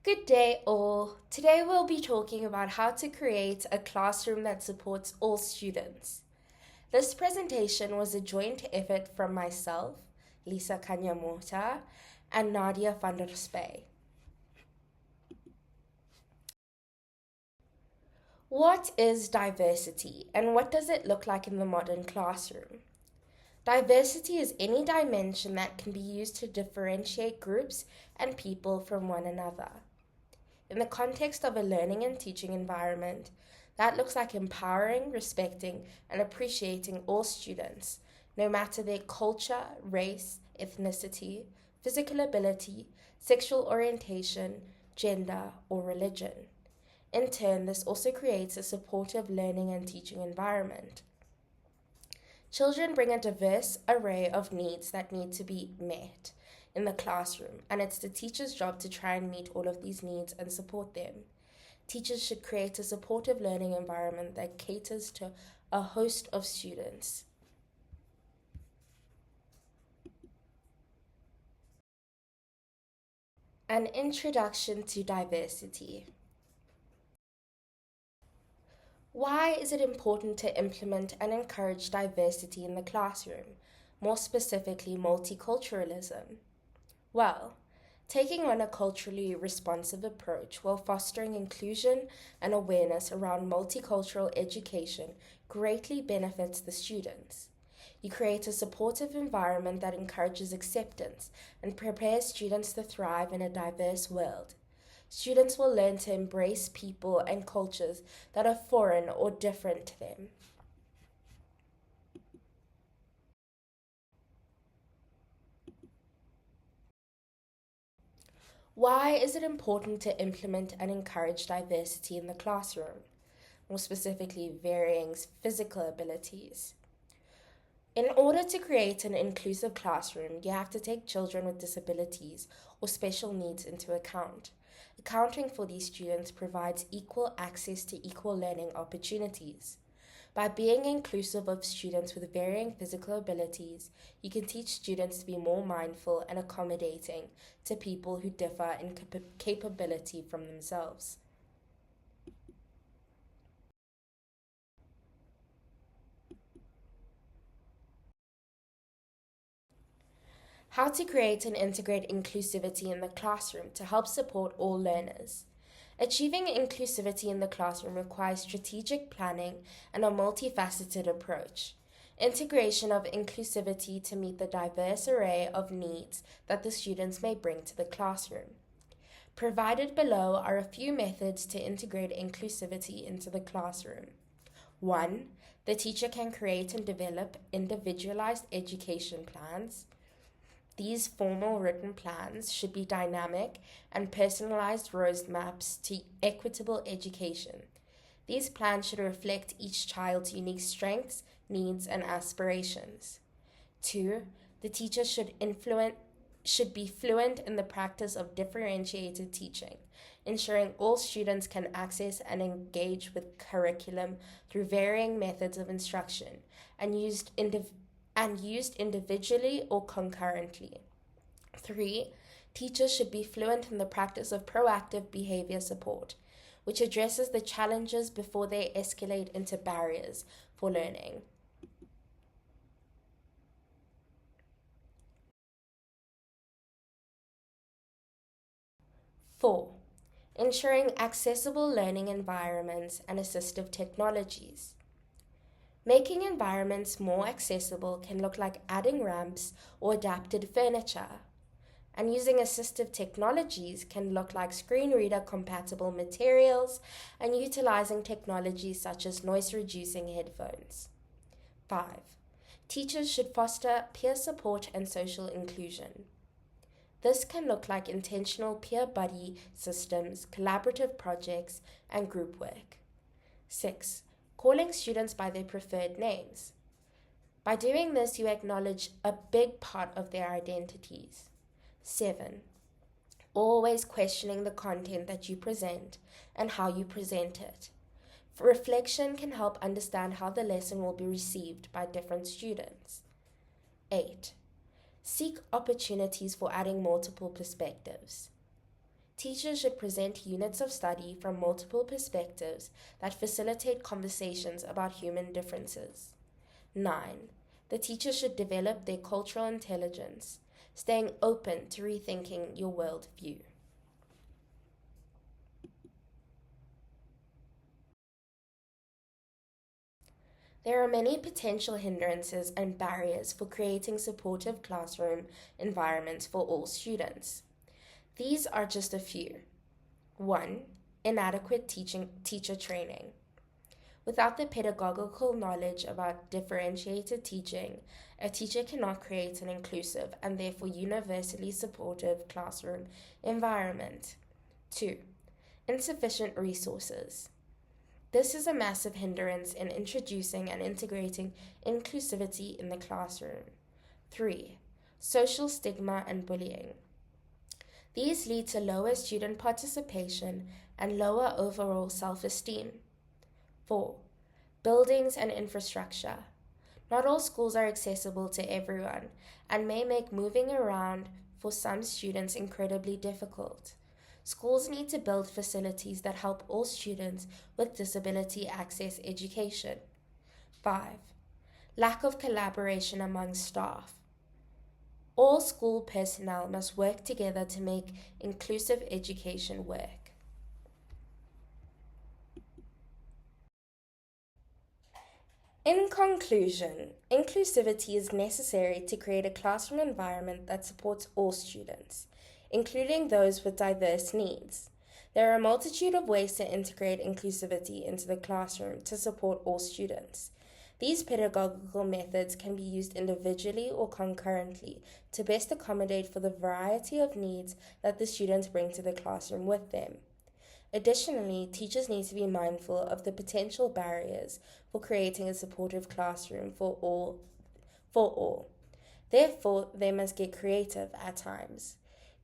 Good day, all. Today we'll be talking about how to create a classroom that supports all students. This presentation was a joint effort from myself, Lisa Kanyamota, and Nadia van der Spey. What is diversity, and what does it look like in the modern classroom? Diversity is any dimension that can be used to differentiate groups and people from one another. In the context of a learning and teaching environment, that looks like empowering, respecting, and appreciating all students, no matter their culture, race, ethnicity, physical ability, sexual orientation, gender, or religion. In turn, this also creates a supportive learning and teaching environment. Children bring a diverse array of needs that need to be met in the classroom, and it's the teacher's job to try and meet all of these needs and support them. Teachers should create a supportive learning environment that caters to a host of students. An introduction to diversity. Why is it important to implement and encourage diversity in the classroom, more specifically multiculturalism? Well, taking on a culturally responsive approach while fostering inclusion and awareness around multicultural education greatly benefits the students. You create a supportive environment that encourages acceptance and prepares students to thrive in a diverse world. Students will learn to embrace people and cultures that are foreign or different to them. Why is it important to implement and encourage diversity in the classroom? More specifically, varying physical abilities. In order to create an inclusive classroom, you have to take children with disabilities or special needs into account. Accounting for these students provides equal access to equal learning opportunities. By being inclusive of students with varying physical abilities, you can teach students to be more mindful and accommodating to people who differ in capability from themselves. How to create and integrate inclusivity in the classroom to help support all learners. Achieving inclusivity in the classroom requires strategic planning and a multifaceted approach. Integration of inclusivity to meet the diverse array of needs that the students may bring to the classroom. Provided below are a few methods to integrate inclusivity into the classroom. 1. The teacher can create and develop individualized education plans. These formal written plans should be dynamic and personalized roadmaps to equitable education. These plans should reflect each child's unique strengths, needs, and aspirations. 2. The teacher should be fluent in the practice of differentiated teaching, ensuring all students can access and engage with curriculum through varying methods of instruction and used individually or concurrently. 3. Teachers should be fluent in the practice of proactive behavior support, which addresses the challenges before they escalate into barriers for learning. Four, ensuring accessible learning environments and assistive technologies. Making environments more accessible can look like adding ramps or adapted furniture. And using assistive technologies can look like screen reader compatible materials and utilizing technologies such as noise reducing headphones. 5. Teachers should foster peer support and social inclusion. This can look like intentional peer buddy systems, collaborative projects, and group work. 6. Calling students by their preferred names. By doing this, you acknowledge a big part of their identities. 7. Always questioning the content that you present and how you present it. Reflection can help understand how the lesson will be received by different students. 8. Seek opportunities for adding multiple perspectives. Teachers should present units of study from multiple perspectives that facilitate conversations about human differences. 9. The teacher should develop their cultural intelligence, staying open to rethinking your worldview. There are many potential hindrances and barriers for creating supportive classroom environments for all students. These are just a few. 1. Inadequate teacher training. Without the pedagogical knowledge about differentiated teaching, a teacher cannot create an inclusive and therefore universally supportive classroom environment. 2. Insufficient resources. This is a massive hindrance in introducing and integrating inclusivity in the classroom. 3. Social stigma and bullying. These lead to lower student participation and lower overall self-esteem. 4. Buildings and infrastructure. Not all schools are accessible to everyone and may make moving around for some students incredibly difficult. Schools need to build facilities that help all students with disability access education. 5. Lack of collaboration among staff. All school personnel must work together to make inclusive education work. In conclusion, inclusivity is necessary to create a classroom environment that supports all students, including those with diverse needs. There are a multitude of ways to integrate inclusivity into the classroom to support all students. These pedagogical methods can be used individually or concurrently to best accommodate for the variety of needs that the students bring to the classroom with them. Additionally, teachers need to be mindful of the potential barriers for creating a supportive classroom for all. Therefore, they must get creative at times.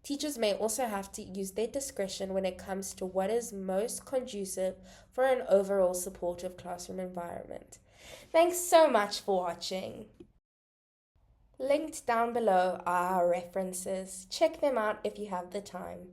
Teachers may also have to use their discretion when it comes to what is most conducive for an overall supportive classroom environment. Thanks so much for watching. Linked down below are our references. Check them out if you have the time.